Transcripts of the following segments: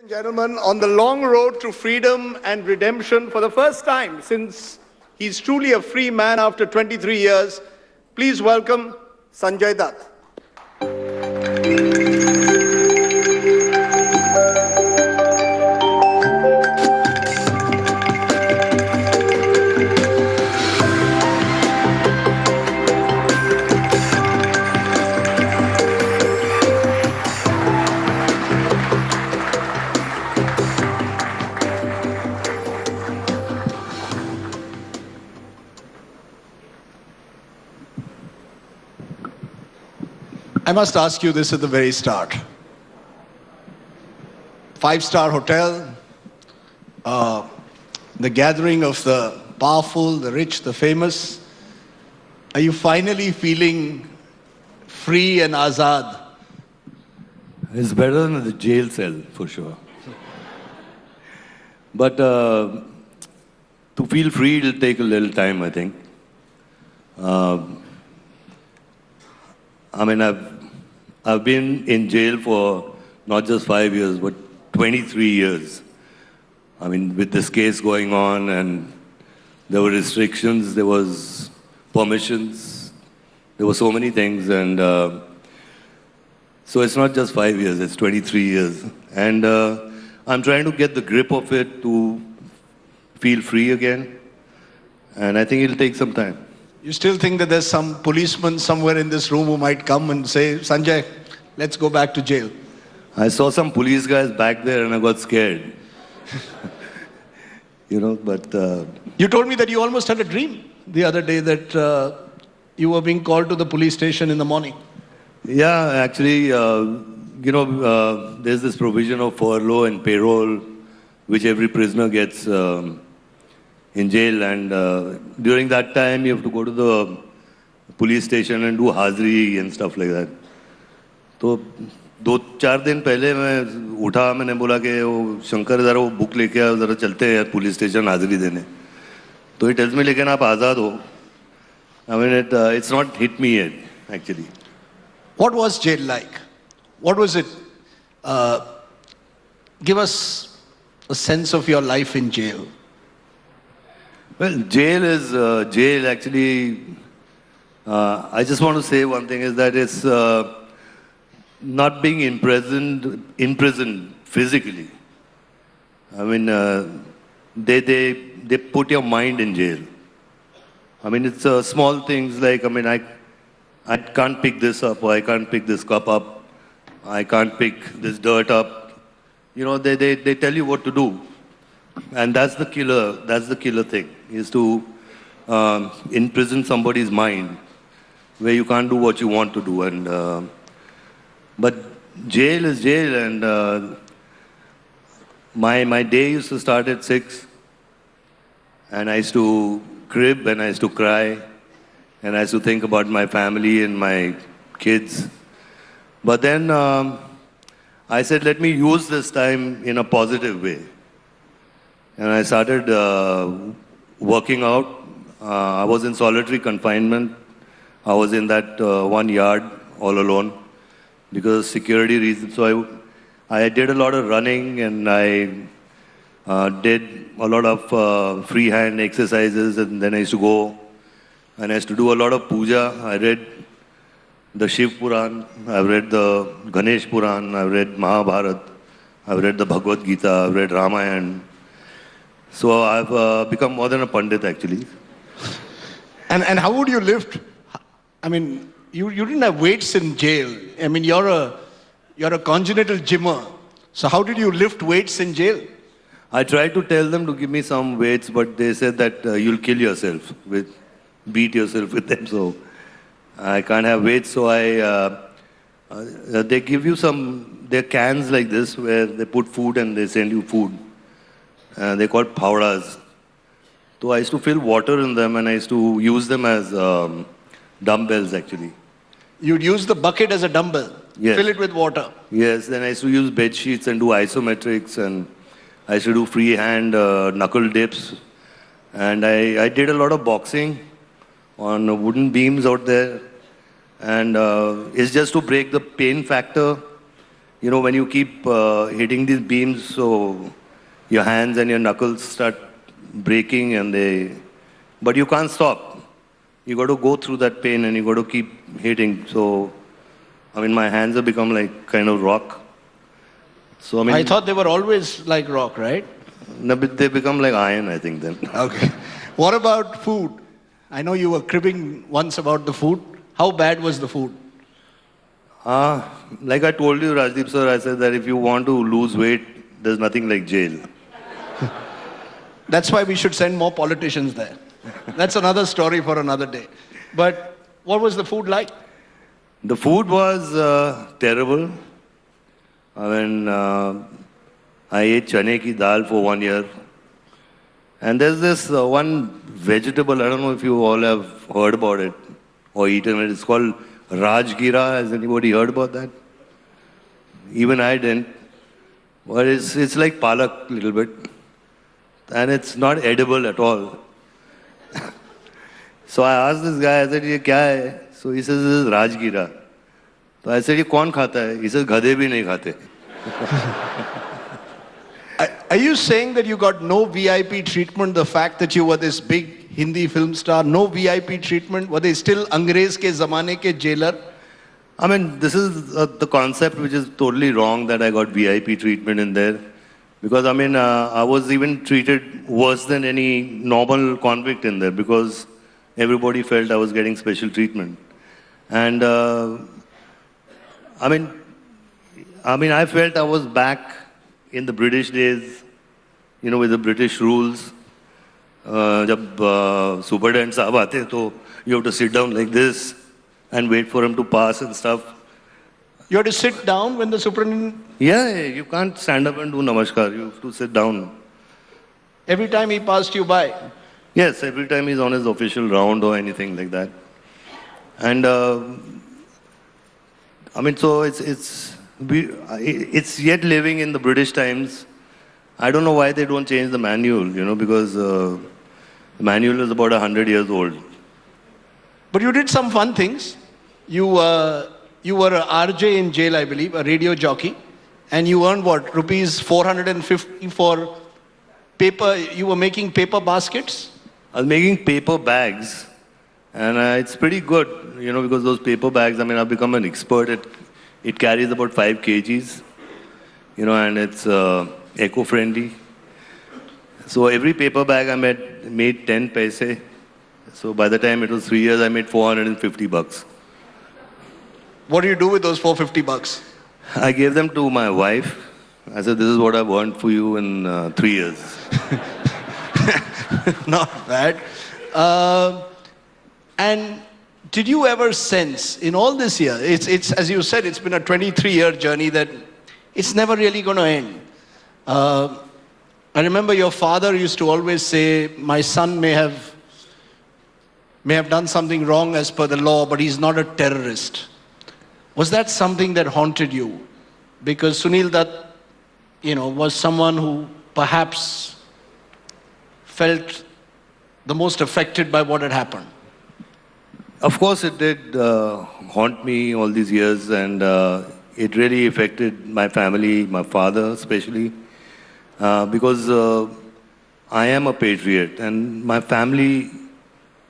Gentlemen, on the long road to freedom and redemption for the first time since he's truly a free man after 23 years, please welcome Sanjay Dutt. I must ask you this at the very start. Five-star hotel, the gathering of the powerful, the rich, the famous. Are you finally feeling free and azad? It's better than the jail cell, for sure. But to feel free, it'll take a little time, I think. I've been in jail for not just 5 years, but 23 years. With this case going on, and there were restrictions, there was permissions, there were so many things, and so it's not just 5 years, it's 23 years. And I'm trying to get the grip of it to feel free again, and I think it'll take some time. You still think that there's some policeman somewhere in this room who might come and say, Sanjay, let's go back to jail? I saw some police guys back there and I got scared. But... You told me that you almost had a dream the other day that you were being called to the police station in the morning. Yeah, actually, there's this provision of furlough and payroll, which every prisoner gets in jail, and during that time you have to go to the police station and do hazri and stuff like that. So 2-4 दिन पहले मैं उठा, मैंने बोला कि वो शंकर जरा वो बुक लेके आओ, जरा चलते हैं पुलिस स्टेशन हाजिरी देने. तो he tells me, लेकिन आप आज़ाद हो. It's not hit me yet, actually. What was jail like? What was it? Give us a sense of your life in jail. Well, jail is jail. Actually, I just want to say one thing is that it's not being imprisoned physically. They put your mind in jail. It's small things like, I can't pick this up, or I can't pick this cup up, I can't pick this dirt up. They tell you what to do. And that's the killer thing, is to imprison somebody's mind where you can't do what you want to do. And but jail is jail, and my day used to start at 6, and I used to crib, and I used to cry, and I used to think about my family and my kids. But then I said, let me use this time in a positive way. And I started working out. I was in solitary confinement. I was in that one yard all alone because of security reasons. So I did a lot of running, and I did a lot of freehand exercises, and then I used to go and I used to do a lot of puja. I read the Shiv Puran, I've read the Ganesh Puran, I've read Mahabharata, I've read the Bhagavad Gita, I've read Ramayana. So I've become more than a Pandit, actually. And how would you lift? You didn't have weights in jail. You're a congenital gymmer. So how did you lift weights in jail? I tried to tell them to give me some weights, but they said that you'll kill yourself, beat yourself with them. So I can't have weights. So they give you they're cans like this where they put food and they send you food. They're called pavdas. So I used to fill water in them, and I used to use them as dumbbells, actually. You'd use the bucket as a dumbbell? Yes. Fill it with water? Yes, then I used to use bed sheets and do isometrics, and I used to do freehand knuckle dips. And I did a lot of boxing on wooden beams out there. And it's just to break the pain factor you know, when you keep hitting these beams, so your hands and your knuckles start breaking but you can't stop. You got to go through that pain and you got to keep hitting. So, I mean, my hands have become like kind of rock. So, I mean, I thought they were always like rock, right? no, but they become like iron, I think then. Okay. What about food? I know you were cribbing once about the food. How bad was the food? Like I told you, Rajdeep sir, I said that if you want to lose weight, there's nothing like jail. That's why we should send more politicians there. That's another story for another day. But what was the food like? The food was terrible. I mean, I ate chane ki dal for 1 year. And there's this one vegetable, I don't know if you all have heard about it or eaten it. It's called Rajgira. Has anybody heard about that? Even I didn't. But it's like palak a little bit. And it's not edible at all. So I asked this guy, I said, "Ye kya hai?" So he says, "This is Rajgira." So I said, "Ye kaun khata hai?" He says, "Gadhe bhi nahi khate." Are you saying that you got no VIP treatment, the fact that you were this big Hindi film star, no VIP treatment? Were they still Angrez ke zamane ke jailer? I mean, this is the concept which is totally wrong that I got VIP treatment in there. Because, I mean, I was even treated worse than any normal convict in there because everybody felt I was getting special treatment. And, I mean, I felt I was back in the British days, you know, with the British rules. Jab superintendent sahab aate, to you have to sit down like this and wait for him to pass and stuff. You had to sit down when the superintendent... Yeah, you can't stand up and do namaskar. You have to sit down. Every time he passed you by? Yes, every time he's on his official round or anything like that. And, I mean, so it's yet living in the British times. I don't know why they don't change the manual, you know, because the manual is about 100 years old. But you did some fun things. You were a RJ in jail, I believe, a radio jockey. And you earned what, rupees 450 for paper? You were making paper baskets? I was making paper bags. And it's pretty good, you know, because those paper bags, I mean, I've become an expert. It carries about 5 kgs, you know, and it's eco-friendly. So every paper bag I made 10 paise. So by the time it was 3 years, I made $450. What do you do with those $450? I gave them to my wife. I said, "This is what I've earned for you in 3 years." Not bad. And did you ever sense in all this year, it's as you said, it's been a 23-year journey that it's never really going to end. I remember your father used to always say, "My son may have done something wrong as per the law, but he's not a terrorist." Was that something that haunted you? Because Sunil Dutt, you know, was someone who perhaps felt the most affected by what had happened. Of course, it did haunt me all these years, and it really affected my family, my father especially, because I am a patriot, and my family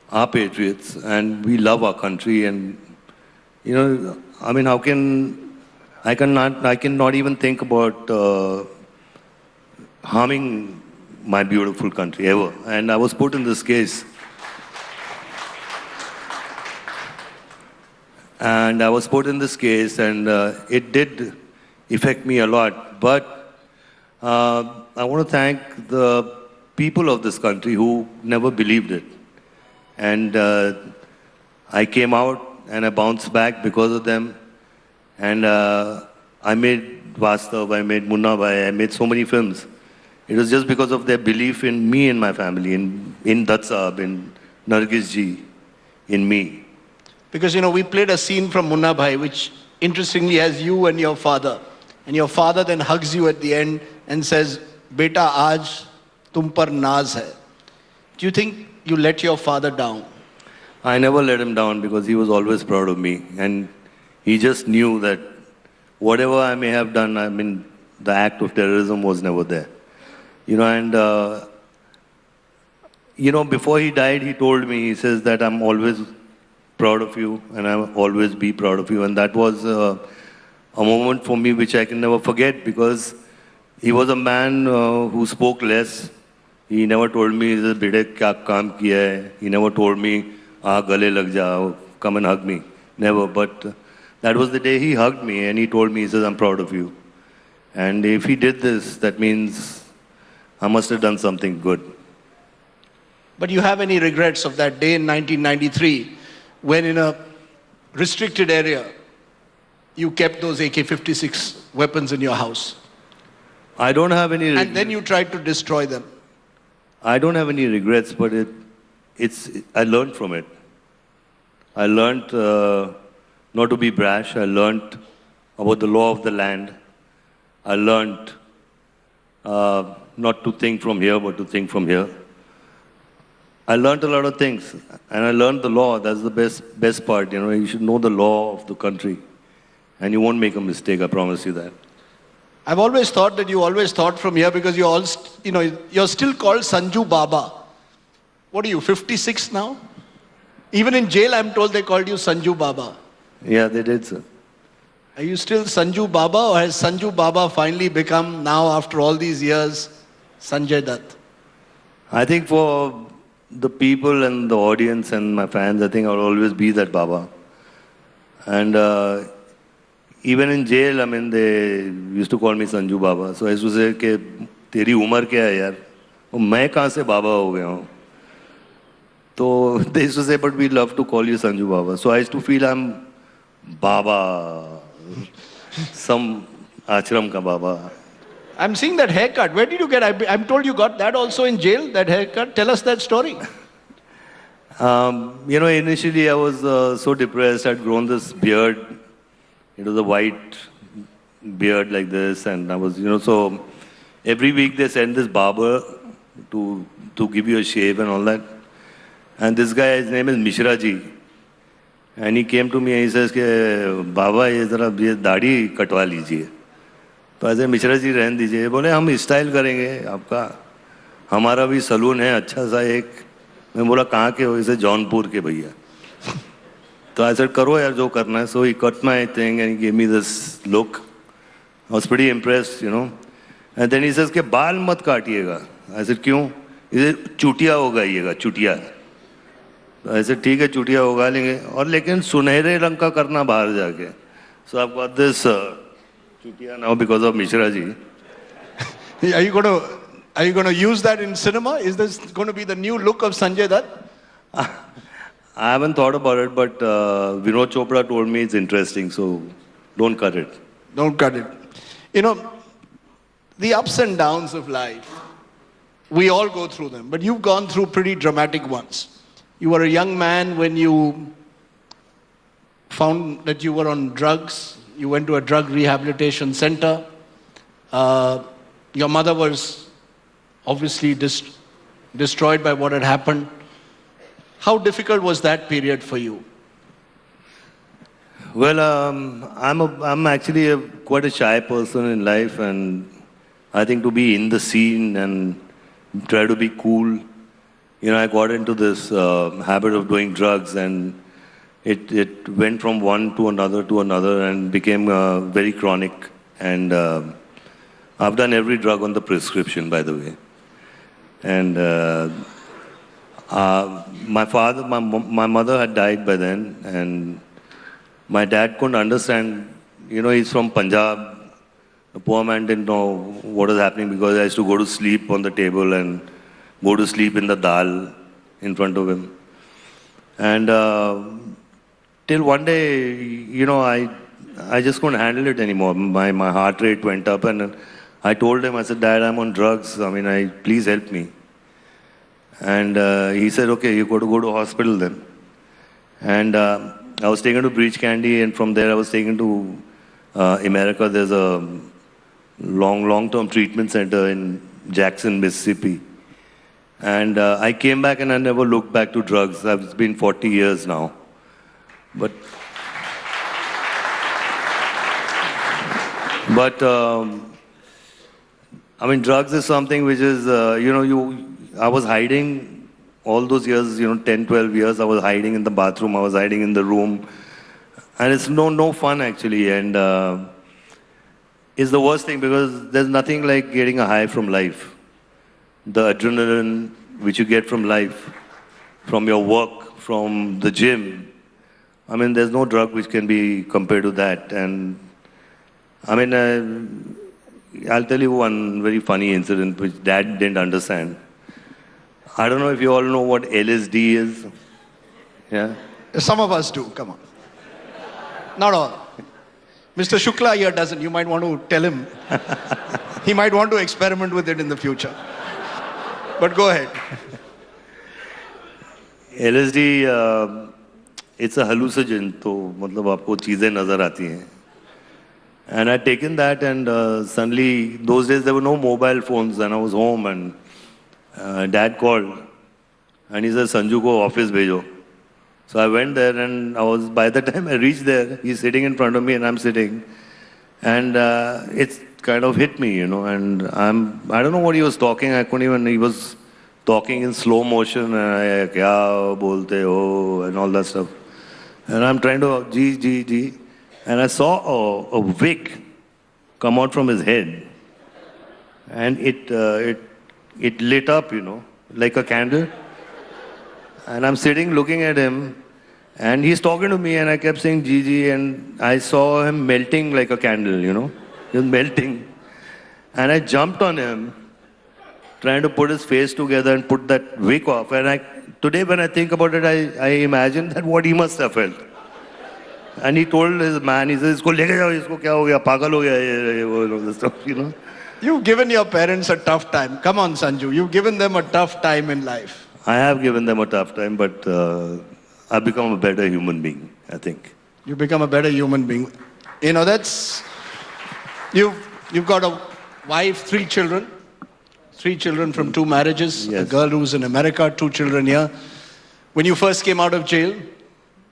are patriots, and we love our country, and you know, I mean, I cannot even think about harming my beautiful country ever. And I was put in this case. And it did affect me a lot. But I want to thank the people of this country who never believed it. And I came out and I bounced back because of them. And I made Vastav, I made Munna Bhai, I made so many films. It was just because of their belief in me and my family, in Dutt Saab, in Nargis ji, in me. Because, you know, we played a scene from Munna Bhai, which interestingly has you and your father. And your father then hugs you at the end and says, "Beta, aaj tum par naaz hai." Do you think you let your father down? I never let him down because he was always proud of me. And he just knew that whatever I may have done, I mean, the act of terrorism was never there. And before he died, he told me, he says that I'm always proud of you and I'll always be proud of you. And that was a moment for me which I can never forget, because he was a man who spoke less. He never told me, "Bede, kya kaam kiya hai?" He never told me, gale lag jao, come and hug me. Never. But that was the day he hugged me and he told me, he says, "I'm proud of you." And if he did this, that means I must have done something good. But you have any regrets of that day in 1993 when in a restricted area you kept those AK-56 weapons in your house? I don't have any regrets. And then you tried to destroy them. I don't have any regrets, but I learned from it. I learned not to be brash. I learned about the law of the land. I learned not to think from here, but to think from here. I learned a lot of things, and I learned the law. That's the best part. You should know the law of the country, and you won't make a mistake. I promise you that. I've always thought that you always thought from here because you're still called Sanju Baba. What are you, 56 now? Even in jail, I'm told they called you Sanju Baba. Yeah, they did, sir. Are you still Sanju Baba, or has Sanju Baba finally become, now after all these years, Sanjay Dutt? I think for the people and the audience and my fans, I think I'll always be that Baba. And even in jail, I mean, they used to call me Sanju Baba. So I used to say, "Ke, teri umar kya hai yaar? Main kahan se Baba ho gaya hu?" So they used to say, "But we love to call you Sanju Baba." So I used to feel I'm Baba, some ashram ka Baba. I'm seeing that haircut. Where did you get? I'm told you got that also in jail, that haircut. Tell us that story. Initially I was so depressed. I'd grown this beard. It was a white beard like this, and I was, so every week they send this barber to give you a shave and all that. And this guy, his name is Mishra ji, and he came to me and he says, "Baba, ye दाढ़ी कटवा लीजिए." तो ऐसे मिश्रा जी रहने दीजिए. बोले हम style करेंगे आपका, हमारा भी सलून है अच्छा सा एक. मैं बोला कहाँ के हो? इसे जौनपुर के भैया. So I said, करो यार जो करना है. So he cut my thing and he gave me this look. I was pretty impressed, And then he says कि बाल मत काटिएगा. I said क्यों? He said Chutia उगाइएगा, Chutia. So I said ठीक है चुटिया उगा लेंगे, और लेकिन सुनहरे रंग का करना बाहर जाके. So I've got this Chutia now because of Mishra ji. Are you going to use that in cinema? Is this going to be the new look of Sanjay Dutt? I haven't thought about it, but Vinod Chopra told me it's interesting, so don't cut it. Don't cut it. The ups and downs of life, we all go through them, but you've gone through pretty dramatic ones. You were a young man when you found that you were on drugs. You went to a drug rehabilitation center. Your mother was obviously destroyed by what had happened. How difficult was that period for you? Well, I'm actually quite a shy person in life, and I think to be in the scene and try to be cool, I got into this habit of doing drugs, and it went from one to another and became very chronic. And I've done every drug on the prescription, by the way. And my mother had died by then, and my dad couldn't understand. He's from Punjab. The poor man didn't know what was happening because I used to go to sleep on the table and go to sleep in the dal in front of him. And till one day, I just couldn't handle it anymore. My heart rate went up, and I told him, I said, "Dad, I'm on drugs. Please help me." And he said, "Okay, you got to go to hospital then." And I was taken to Breach Candy, and from there I was taken to America. There's a long-term treatment center in Jackson, Mississippi. And I came back and I never looked back to drugs. It's been 40 years now. But But, I mean, drugs is something which is, I was hiding all those years, 10, 12 years, I was hiding in the bathroom, I was hiding in the room. And it's no fun actually. And it's the worst thing because there's nothing like getting a high from life. The adrenaline which you get from life, from your work, from the gym. I mean, there's no drug which can be compared to that. And I mean, I'll tell you one very funny incident which Dad didn't understand. I don't know if you all know what LSD is. Yeah? Some of us do, come on. Not all. Mr. Shukla here doesn't. You might want to tell him. He might want to experiment with it in the future. But go ahead. LSD, it's a hallucinogen, तो मतलब आपको चीजें नजर आती हैं. And I'd taken that and suddenly, those days there were no mobile phones and I was home and Dad called and he said, Sanju ko office bhejo. So I went there and by the time I reached there, he's sitting in front of me and I'm sitting. And it's kind of hit me, and I don't know what he was talking. I couldn't even, he was talking in slow motion and kya bolte ho and all that stuff. And I'm trying to, ji. And I saw a wick come out from his head. And it lit up, like a candle. And I'm sitting looking at him. And he's talking to me and I kept saying Gigi and I saw him melting like a candle, He was melting. And I jumped on him, trying to put his face together and put that wick off. And today when I think about it, I imagine that what he must have felt. And he told his man, he says, isko leke jao, isko kya ho gaya, pagal ho gaya, all this stuff, You've given your parents a tough time. Come on, Sanju. You've given them a tough time in life. I have given them a tough time, but I've become a better human being, I think. You become a better human being. That's... You've got a wife, 3 children. 3 children from 2 marriages. Yes. A girl who's in America, 2 children here. When you first came out of jail,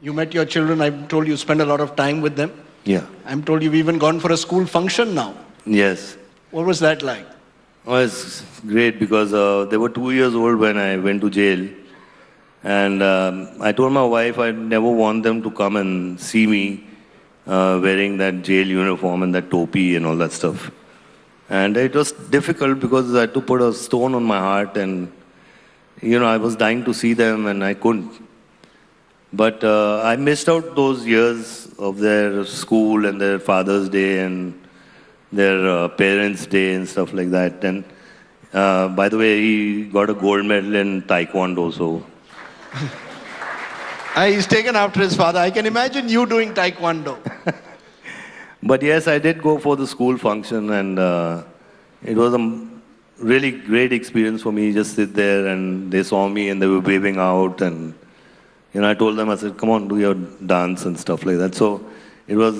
you met your children. I'm told you spent a lot of time with them. Yeah. I'm told you've even gone for a school function now. Yes. What was that like? Oh, it's great because they were 2 years old when I went to jail. And I told my wife I never want them to come and see me wearing that jail uniform and that topi and all that stuff. And it was difficult because I had to put a stone on my heart and, I was dying to see them and I couldn't. But I missed out those years of their school and their Father's Day and their Parents' Day and stuff like that. And by the way, he got a gold medal in Taekwondo, so. He's taken after his father. I can imagine you doing Taekwondo. But yes, I did go for the school function and it was a really great experience for me. Just sit there and they saw me and they were waving out and, I told them, I said, come on, do your dance and stuff like that. So it was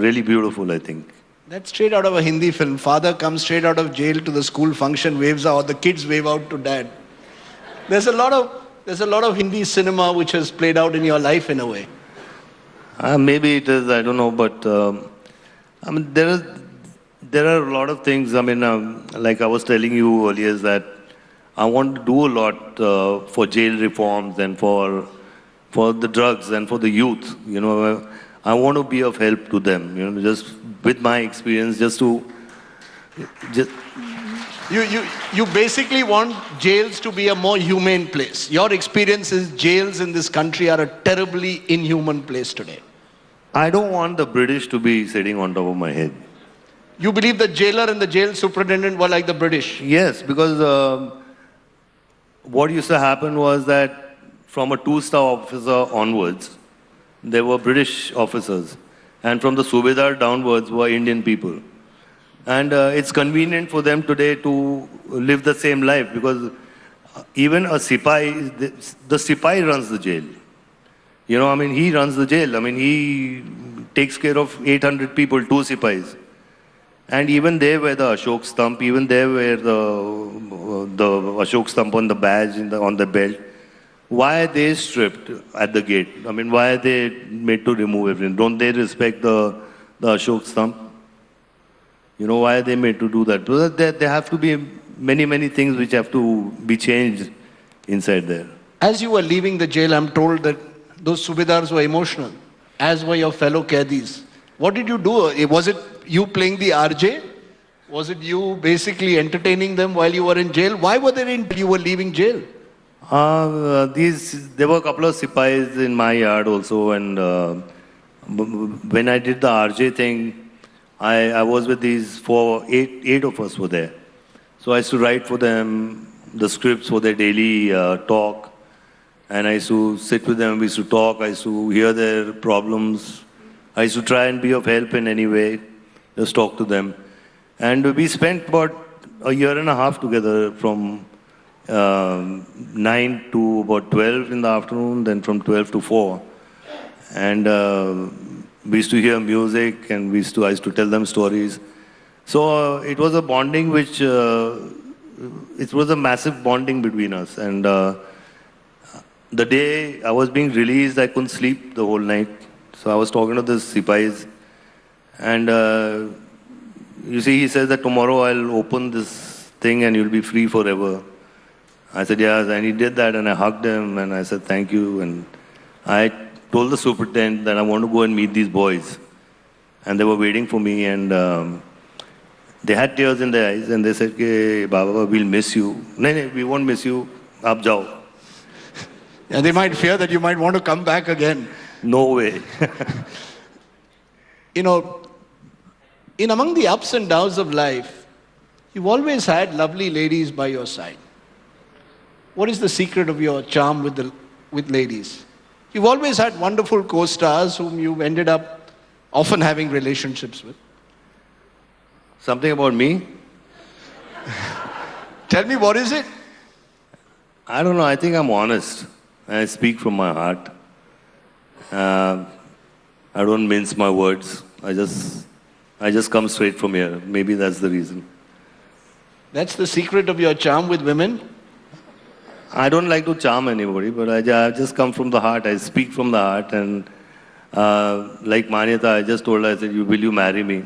really beautiful, I think. That's straight out of a Hindi film. Father comes straight out of jail to the school function, waves out, the kids wave out to dad. There's a lot of Hindi cinema which has played out in your life in a way. Maybe it is, I don't know, but there are a lot of things. Like I was telling you earlier, is that I want to do a lot for jail reforms and for the drugs and for the youth. I want to be of help to them. Just with my experience, You basically want jails to be a more humane place. Your experience is jails in this country are a terribly inhuman place today. I don't want the British to be sitting on top of my head. You believe the jailer and the jail superintendent were like the British? Yes, because what used to happen was that from a 2-star officer onwards, there were British officers. And from the Subedar downwards were Indian people. And it's convenient for them today to live the same life because even a Sipai, the Sipai runs the jail. He runs the jail. He takes care of 800 people, 2 Sipais. And even they wear the Ashok stump, even they wear the Ashok stump on the badge, on the belt. Why are they stripped at the gate? Why are they made to remove everything? Don't they respect the Ashok stump? You know, why are they made to do that? Because there have to be many, many things which have to be changed inside there. As you were leaving the jail, I'm told that those subedars were emotional, as were your fellow Qaidis. What did you do? Was it you playing the RJ? Was it you basically entertaining them while you were in jail? Why were they in you were leaving jail? There were a couple of sipais in my yard also, and when I did the RJ thing, I was with these eight of us were there. So I used to write for them the scripts for their daily talk, and I used to sit with them, we used to talk, I used to hear their problems, I used to try and be of help in any way, just talk to them. And we spent about a year and a half together from 9 to about 12 in the afternoon, then from 12 to 4. And we used to hear music, and I used to tell them stories. So it was a bonding which, it was a massive bonding between us. And the day I was being released, I couldn't sleep the whole night. So I was talking to the sipais, and you see, he says that tomorrow I'll open this thing and you'll be free forever. I said, yes, and he did that, and I hugged him, and I said, thank you. And I told the superintendent that I want to go and meet these boys. And they were waiting for me, and they had tears in their eyes, and they said, "Ke, Baba, we'll miss you." No, we won't miss you. Aap jao. Yeah, they might fear that you might want to come back again. No way. You know, in among the ups and downs of life, you've always had lovely ladies by your side. What is the secret of your charm with ladies? You've always had wonderful co-stars whom you've ended up often having relationships with. Something about me? Tell me, what is it? I don't know. I think I'm honest. I speak from my heart. I don't mince my words. I just come straight from here. Maybe that's the reason. That's the secret of your charm with women? I don't like to charm anybody, but I just come from the heart. I speak from the heart. And like Manyata, I just told her, I said, will you marry me?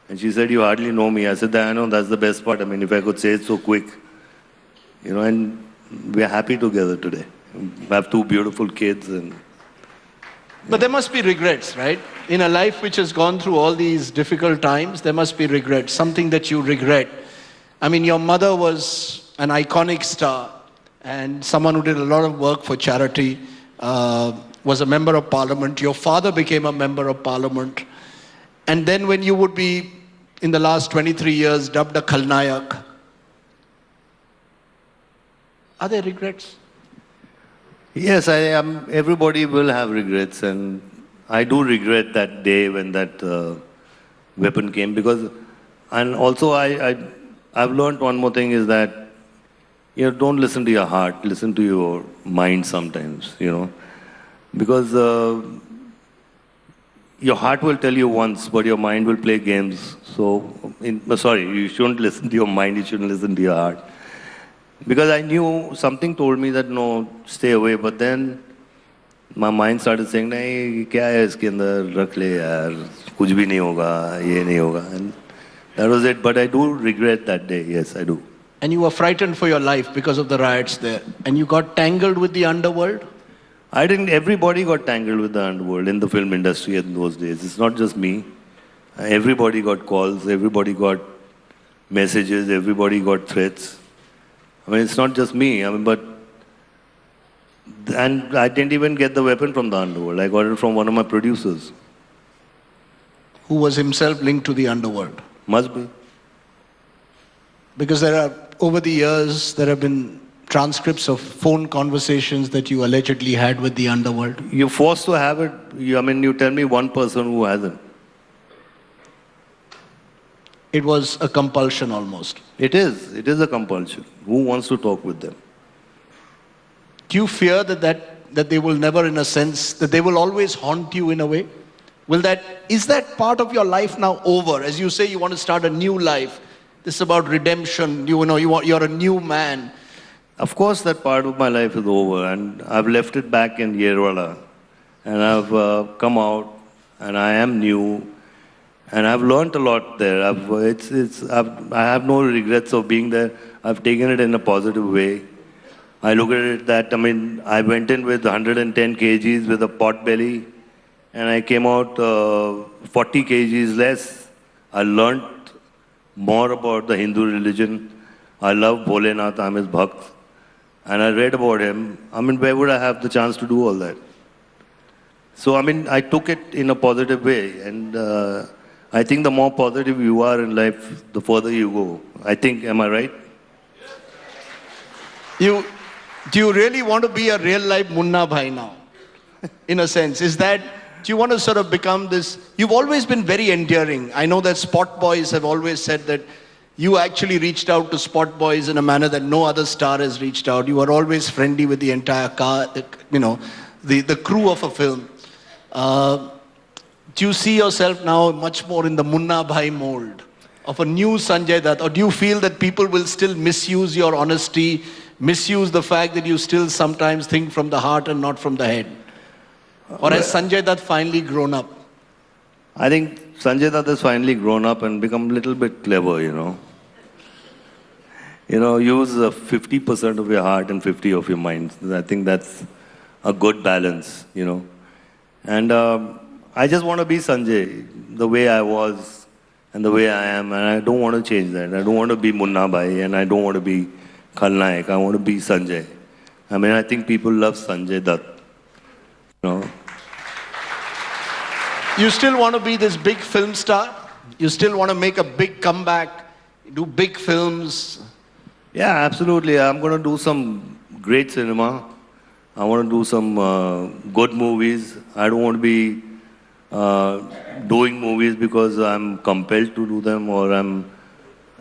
And she said, you hardly know me. I said, I know, that's the best part. I mean, if I could say it so quick. You know, and we're happy together today. We have two beautiful kids. But there must be regrets, right? In a life which has gone through all these difficult times, there must be regrets, something that you regret. I mean, your mother was an iconic star and someone who did a lot of work for charity, was a member of parliament. Your father became a member of parliament. And then when you would be, in the last 23 years, dubbed a Khalnayak, are there regrets? Yes, I am. Everybody will have regrets, and I do regret that day when that weapon came, because, and also I've learned one more thing is that, you know, don't listen to your heart, listen to your mind sometimes, you know, because your heart will tell you once, but your mind will play games. So, you shouldn't listen to your mind, you shouldn't listen to your heart. Because I knew something told me that no, stay away, but then my mind started saying, nahi, kya hai iske andar, rakh le yaar, kuch bhi nahi hoga, ye nahi hoga. And that was it, but I do regret that day, yes, I do. And you were frightened for your life because of the riots there. And you got tangled with the underworld? I didn't, everybody got tangled with the underworld in the film industry in those days. It's not just me. Everybody got calls, everybody got messages, everybody got threats. I mean, it's not just me, I mean, but, and I didn't even get the weapon from the underworld. I got it from one of my producers. Who was himself linked to the underworld? Must be. Because there are, over the years, there have been transcripts of phone conversations that you allegedly had with the underworld. You're forced to have it. You tell me one person who hasn't. It was a compulsion almost. It is a compulsion. Who wants to talk with them? Do you fear that they will never, in a sense, that they will always haunt you in a way? Is that part of your life now over? As you say, you want to start a new life. This is about redemption. You're a new man. Of course, that part of my life is over, and I've left it back in Yerwala, and I've come out, and I am new, And I've learned a lot there. I have no regrets of being there. I've taken it in a positive way. I look at it that, I mean, I went in with 110 kgs with a pot belly, and I came out 40 kgs less. I learned more about the Hindu religion. I love Bholenath, I'm his Bhakt. And I read about him. I mean, where would I have the chance to do all that? So, I mean, I took it in a positive way. And I think the more positive you are in life, the further you go. I think, am I right? Do you really want to be a real life Munna Bhai now? In a sense, do you want to sort of become this? You've always been very endearing. I know that Spot Boys have always said that you actually reached out to Spot Boys in a manner that no other star has reached out. You are always friendly with the entire the crew of a film. Do you see yourself now much more in the Munna Bhai mold of a new Sanjay Dutt? Or do you feel that people will still misuse your honesty, misuse the fact that you still sometimes think from the heart and not from the head? Or has Sanjay Dutt finally grown up? I think Sanjay Dutt has finally grown up and become a little bit clever, you know. Use 50% of your heart and 50 of your mind. I think that's a good balance, And I just want to be Sanjay, the way I was and the way I am, and I don't want to change that. I don't want to be Munna Bhai, and I don't want to be Khalnaik. I want to be Sanjay. I mean, I think people love Sanjay Dutt, You still want to be this big film star? You still want to make a big comeback, do big films? Yeah, absolutely. I'm going to do some great cinema. I want to do some good movies. I don't want to be doing movies because I'm compelled to do them or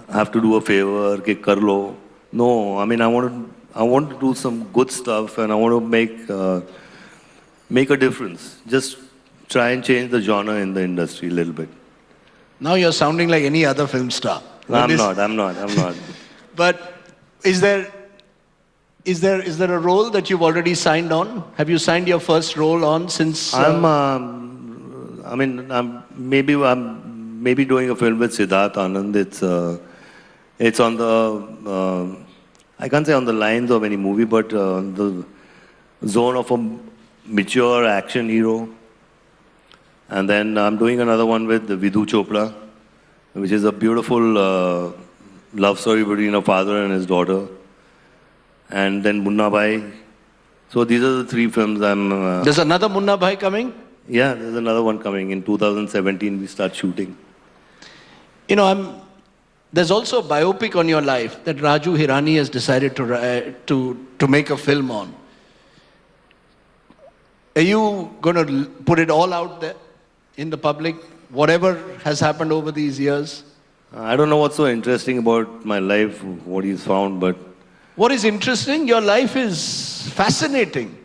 have to do a favor, ke kar lo. No, I mean, I want to do some good stuff, and I want to make a difference. Just try and change the genre in the industry a little bit. Now you're sounding like any other film star. I'm not. But is there a role that you've already signed on? Have you signed your first role on since? I'm maybe doing a film with Siddharth Anand. It's on the I can't say on the lines of any movie, but on the zone of a mature action hero. And then I'm doing another one with Vidhu Chopra, which is a beautiful love story between a father and his daughter. And then Munna Bhai. So these are the three films I'm... There's another Munna Bhai coming? Yeah, there's another one coming. In 2017, we start shooting. There's also a biopic on your life that Raju Hirani has decided to make a film on. Are you going to put it all out there in the public, whatever has happened over these years? I don't know what's so interesting about my life, what he's found, but... What is interesting? Your life is fascinating.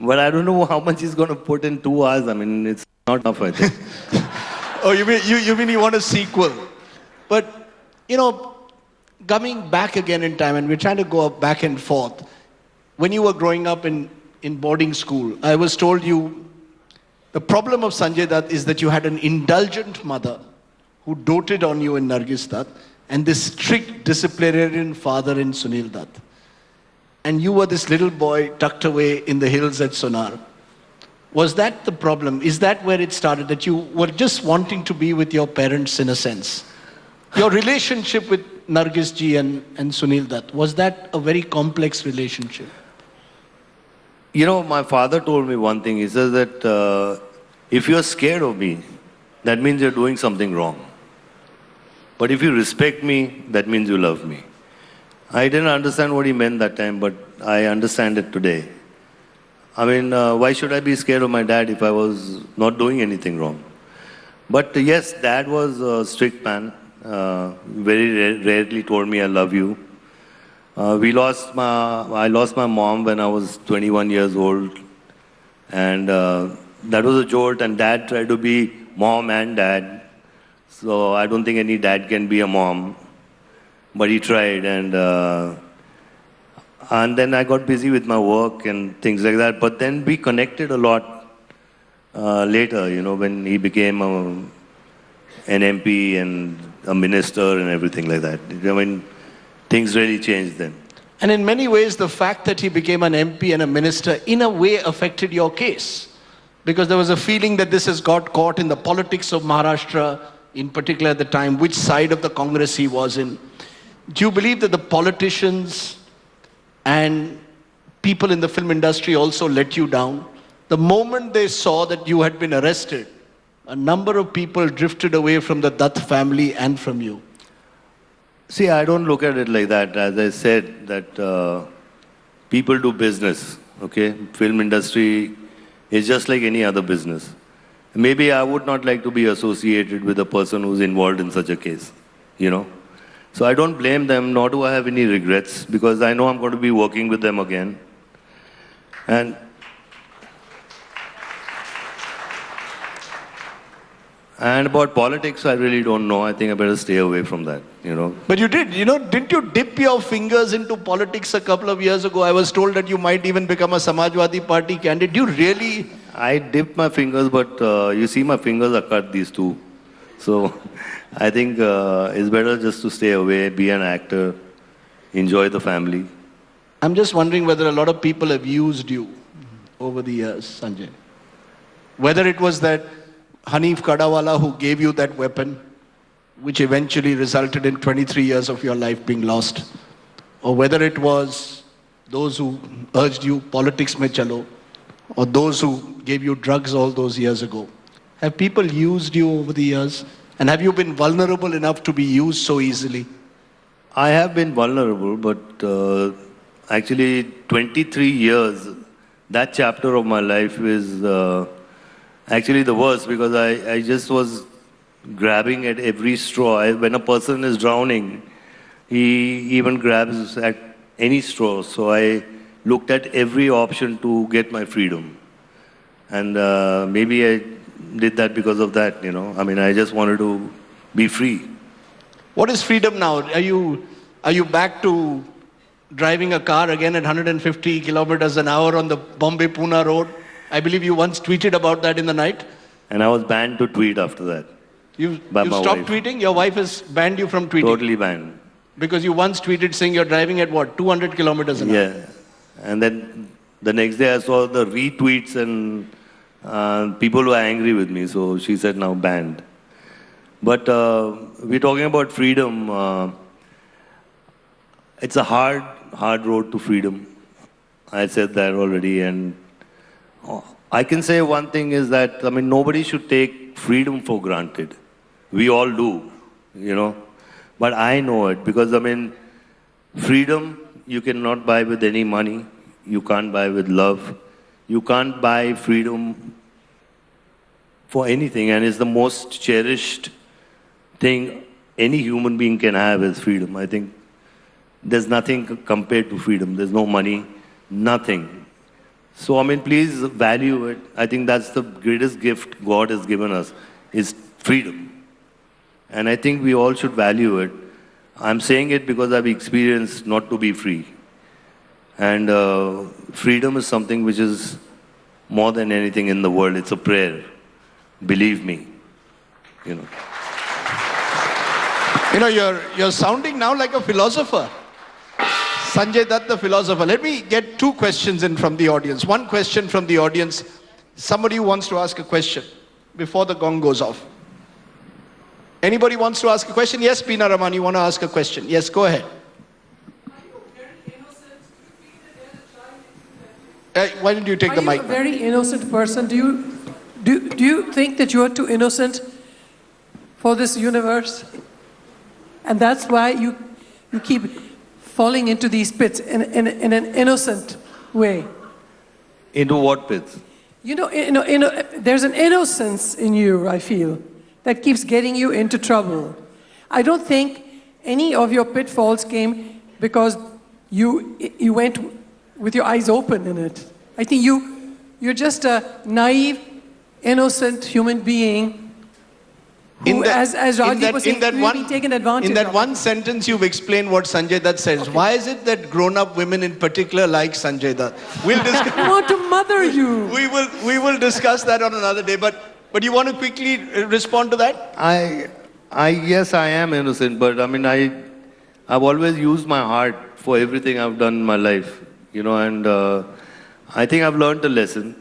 But I don't know how much he's going to put in 2 hours. I mean, it's not enough, I think. Oh, you mean you want a sequel? But, coming back again in time, and we're trying to go back and forth. When you were growing up in boarding school, I was told the problem of Sanjay Dutt is that you had an indulgent mother who doted on you in Nargis Dutt, and this strict disciplinarian father in Sunil Dutt. And you were this little boy tucked away in the hills at Sonar. Was that the problem? Is that where it started, that you were just wanting to be with your parents in a sense? Your relationship with Nargis ji and Sunil Dutt, was that a very complex relationship? My father told me one thing. He says that if you're scared of me, that means you're doing something wrong. But if you respect me, that means you love me. I didn't understand what he meant that time, but I understand it today. I mean, why should I be scared of my dad if I was not doing anything wrong? But yes, dad was a strict man. Very rarely told me I love you. I lost my mom when I was 21 years old. And that was a jolt, and dad tried to be mom and dad. So I don't think any dad can be a mom. But he tried, and then I got busy with my work and things like that. But then we connected a lot later, when he became an MP and a minister and everything like that. I mean, things really changed then. And in many ways, the fact that he became an MP and a minister, in a way, affected your case. Because there was a feeling that this has got caught in the politics of Maharashtra, in particular at the time, which side of the Congress he was in. Do you believe that the politicians and people in the film industry also let you down? The moment they saw that you had been arrested, a number of people drifted away from the Dutt family and from you. See, I don't look at it like that. As I said, that people do business, okay? Film industry is just like any other business. Maybe I would not like to be associated with a person who's involved in such a case, you know? So I don't blame them, nor do I have any regrets, because I know I'm going to be working with them again. And about politics, I really don't know. I think I better stay away from that, you know. But you did, didn't you dip your fingers into politics a couple of years ago? I was told that you might even become a Samajwadi Party candidate. You really... I dipped my fingers, but you see my fingers are cut, these two. So I think it's better just to stay away, be an actor, enjoy the family. I'm just wondering whether a lot of people have used you over the years, Sanjay. Whether it was that Hanif Kadawala who gave you that weapon, which eventually resulted in 23 years of your life being lost, or whether it was those who urged you, politics mein chalo, or those who gave you drugs all those years ago. Have people used you over the years? And have you been vulnerable enough to be used so easily? I have been vulnerable, but actually 23 years, that chapter of my life is actually the worst, because I just was grabbing at every straw. When a person is drowning, he even grabs at any straw. So I looked at every option to get my freedom. And maybe I did that because of that, you know. I mean, I just wanted to be free. What is freedom now? Are you back to driving a car again at 150 kilometers an hour on the Bombay-Pune road? I believe you once tweeted about that in the night. And I was banned to tweet after that. You stopped tweeting? Your wife has banned you from tweeting? Totally banned. Because you once tweeted saying you're driving at what, 200 kilometers an hour? Yeah. And then the next day I saw the retweets and people were angry with me. So she said now banned. But we're talking about freedom. It's a hard road to freedom. I said that already. And I can say one thing is that, I mean, nobody should take freedom for granted. We all do, you know. But I know it because, I mean, freedom you cannot buy with any money. You can't buy with love. You can't buy freedom for anything. And it's the most cherished thing any human being can have is freedom. I think there's nothing compared to freedom. There's no money, nothing. So, I mean, please value it. I think that's the greatest gift God has given us, is freedom. And I think we all should value it. I'm saying it because I've experienced not to be free. And freedom is something which is more than anything in the world. It's a prayer. Believe me. You know. You know, you're sounding now like a philosopher. Sanjay Dutt, the philosopher. Let me get two questions in from the audience. One question from the audience. Somebody who wants to ask a question before the gong goes off. Anybody wants to ask a question? Yes, Pina Raman, you want to ask a question? Yes, go ahead. Why don't you take the mic? Are you a very innocent person? Do you think that you are too innocent for this universe? And that's why you keep falling into these pits in an innocent way. Into what pits? You know, there's an innocence in you, I feel, that keeps getting you into trouble. I don't think any of your pitfalls came because you went with your eyes open in it. I think you're just a naive, innocent human being who, as Rajiv was saying, you've been taken advantage of. In that one sentence, you've explained what Sanjay Dutt says. Okay. Why is it that grown-up women in particular like Sanjay Dutt? We'll discuss. I want to mother you. We will discuss that on another day. But But you want to quickly respond to that? Yes, I am innocent, but I mean, I've always used my heart for everything I've done in my life, you know, and I think I've learned a lesson.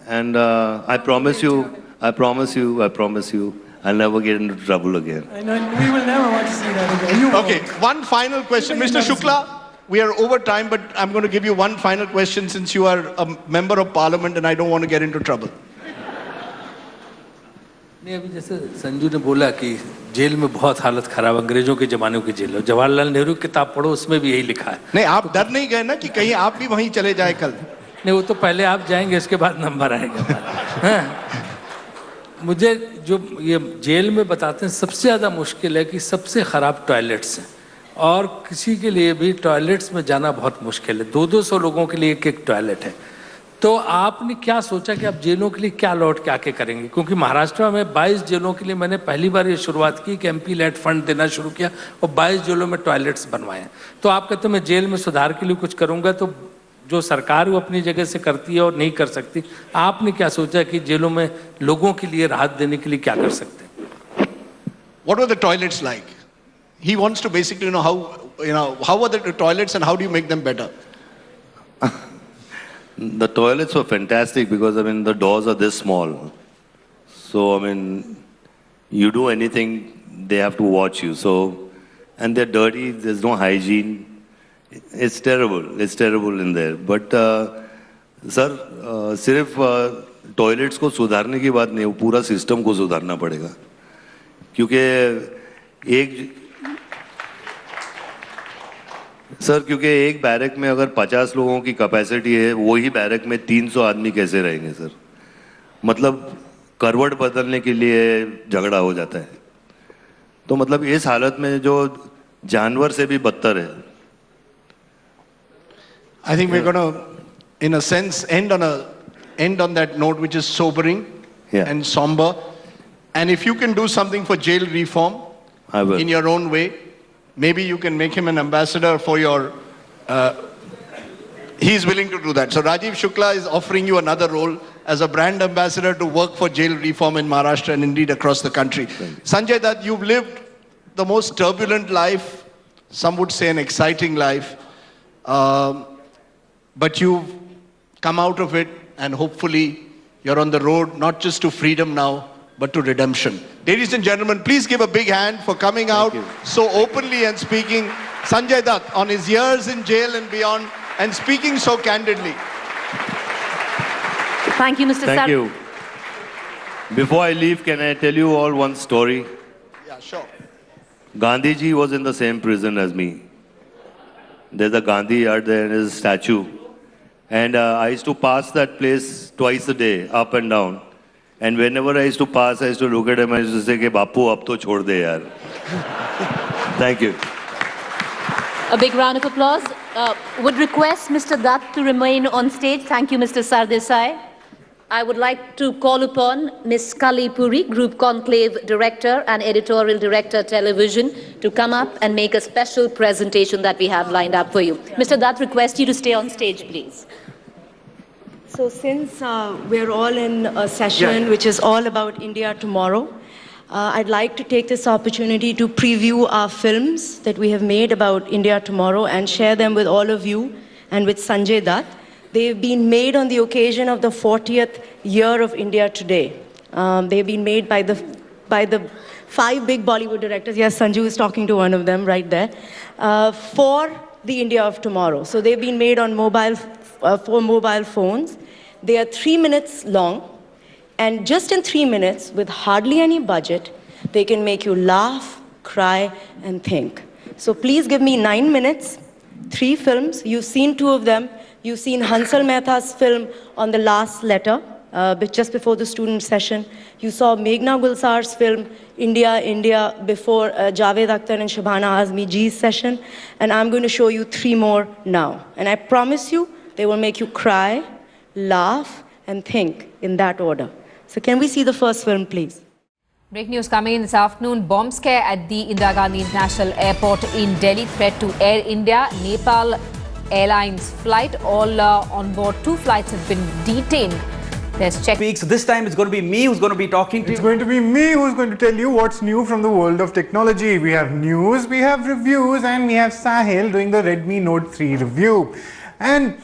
And I promise you, I'll never get into trouble again. I know, we will never want to see that again. You Okay, won't. one final question. Mr. Shukla, we are over time, but I'm going to give you one final question since you are a member of parliament and I don't want to get into trouble. नहीं, अभी जैसे संजू ने बोला कि jail में बहुत हालत खराब, अंग्रेजों के जमाने की जेल है। जवाहरलाल नेहरू की किताब पढ़ो, उसमें भी यही लिखा है। नहीं, आप डर नहीं गए ना कि कहीं आप भी वहीं चले जाए कल? नहीं, वो तो पहले आप जाएंगे, इसके बाद नंबर आएगा। हाँ। मुझे जो ये जेल में बताते हैं, सबसे ज़्यादा मुश्किल है कि सबसे ख़राब टॉयलेट्स हैं और किसी के लिए भी टॉयलेट्स में जाना बहुत मुश्किल है। 200 लोगों के लिए एक टॉयलेट है। तो आपने क्या सोचा कि आप जेलों के लिए क्या लौट के आके करेंगे? क्योंकि महाराष्ट्र में 22 जेलों के लिए मैंने पहली बार ये शुरुआत की कि MP लेट फंड देना शुरू किया और 22 जेलों में टॉयलेट्स बनवाए। तो आप कहते मैं जेल में सुधार के लिए कुछ करूँगा, तो जो सरकार वो अपनी जगह से करती है और नहीं कर सकती, आपने क्या सोचा कि जेलों में लोगों के लिए राहत देने के लिए क्या कर सकते हैं? What were the toilets like? He wants to basically know how are the toilets and how do you make them better? The toilets were fantastic because, I mean, the doors are this small. So, I mean, you do anything, they have to watch you. So, and they're dirty, there's no hygiene. It's terrible. It's terrible in there. But, sir, सिर्फ toilets को सुधारने की बात नहीं, वो पूरा system को सुधारना पड़ेगा. क्योंकि एक बैरक में अगर 50 लोगों की कैपेसिटी है, वही बैरक में 300 आदमी कैसे रहेंगे सर? मतलब करवट बदलने के लिए झगड़ा हो जाता है. तो मतलब इस हालत में जो जानवर से भी बदतर है. I think we're going to, in a sense, end on that note which is sobering and somber. And if you can do something for jail reform I will. in your own way, maybe you can make him an ambassador for your... he's willing to do that. So Rajiv Shukla is offering you another role as a brand ambassador to work for jail reform in Maharashtra and indeed across the country. Sanjay Dutt, you've lived the most turbulent life, some would say an exciting life, but you've come out of it and hopefully you're on the road not just to freedom now, but to redemption. Ladies and gentlemen, please give a big hand for coming out so openly and speaking. Sanjay Dutt on his years in jail and beyond and speaking so candidly. Thank you, Mr. Thank you. Before I leave, can I tell you all one story? Yeah, sure. Gandhi ji was in the same prison as me. There's a Gandhi out there and his statue. And I used to pass that place twice a day, up and down. And whenever I used to pass, I used to look at him and I used to say, "Ke Bapu, ab to chhod de yaar." Thank you. A big round of applause. Would request Mr. Dutt to remain on stage. Thank you, Mr. Sardesai. I would like to call upon Ms. Kali Puri, Group Conclave Director and Editorial Director, Television, to come up and make a special presentation that we have lined up for you. Mr. Dutt, request you to stay on stage, please. So since we're all in a session which is all about India tomorrow, I'd like to take this opportunity to preview our films that we have made about India tomorrow and share them with all of you and with Sanjay Dutt. They've been made on the occasion of the 40th year of India Today. They've been made by the 5 big Bollywood directors. Yes, Sanju is talking to one of them right there. For the India of tomorrow. So they've been made on for mobile phones. They are 3 minutes long. And just in 3 minutes, with hardly any budget, they can make you laugh, cry, and think. So please give me 9 minutes, 3 films. You've seen 2 of them. You've seen Hansal Mehta's film on the last letter, just before the student session. You saw Meghna Gulsar's film, India, India, before Javed Akhtar and Shabana Azmi Ji's session. And I'm going to show you 3 more now. And I promise you, they will make you cry, laugh, and think in that order. So can we see the first film, please? Breaking news coming in this afternoon. Bomb scare at the Indira Gandhi International Airport in Delhi. Threat to Air India, Nepal Airlines flight. All on board 2 flights have been detained Let's check. So this time it's going to be me who's going to be talking to you. It's going to be me who's going to tell you what's new from the world of technology. We have news, we have reviews, and we have Sahil doing the Redmi Note 3 review. And